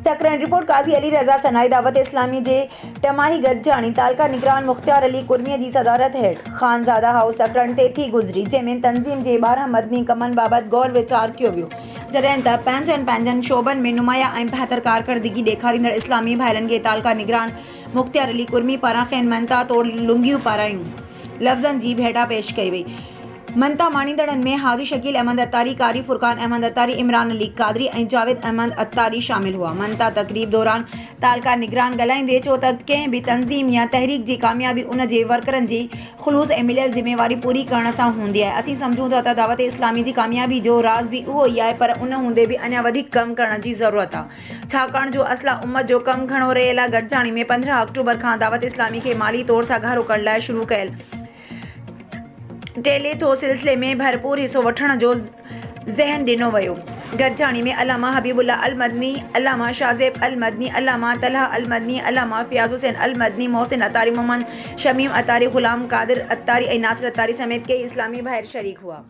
तकरीन report काज़ी अली रज़ा सनाई दावत इस्लामी जे टमाही गॾजाणी तालका निगरान मुख्तियार अली कुर्मी जी सदारत हेठ खानज़ादा हाउस तकरीन ते थी गुज़री, जंहिंमें तंज़ीम जे 12 मदनी कमनि बाबति गौर वीचार कयो वियो, जॾहिं त पंहिंजनि शोबनि में नुमाया ऐं बहितर कारकर्दगी ॾेखारींदड़ इस्लामी भाइरनि खे तालका निगरान मुख्तियार अली कुर्मी पारां खेनि मनता तौर लुंगियूं पारायूं लफ़्ज़नि जी भेटा पेश कई वई। मनता माणींदड़नि में हाजी शकील अहमद अत्तारी, कारी फुरकान अहमद अत्तारी, इमरान अली कादरी ऐं जावेद अहमद अत्तारी शामिल हुआ। मनता तकरीब दौरान तालका निगरान ॻाल्हाईंदे चयो त कंहिं बि तंज़ीम या तहरीक जी कामयाबी उन जे वर्करनि जी ख़ुलूस ऐं मिलियल ज़िम्मेवारी पूरी करण सां हूंदी आहे। असीं सम्झूं था त दावत इस्लामी जी कामयाबी जो राज़ बि उहो ई आहे, पर उन हूंदे बि अञा वधीक कमु करण जी ज़रूरत आहे, छाकाणि जो असला उम्मत जो कमु खणो रहियल आहे। गॾजाणी में 15 अक्टूबर खां दावत इस्लामी खे माली तौर सां घारो करण लाइ शुरू कयल टेले थो सिलसिले में भरपूर हिस्सो वठण जो ज़हन ॾिनो वियो। गॾजाणी में अल्लामा हबीबुल्ला अल मदनी, अल्लामा शाज़ेब अल मदनी, अल्लामा तलहा अल मदनी, अल्लामा फ़ियाज़ हुसैन अल मदनी, मोहसिन अत्तारी, मोहम्मद शमीम अत्तारी, ग़ुलाम कादिर अत्तारी ऐं नासिर अत्तारी समेत कई इस्लामी भाइर शरीक हुआ।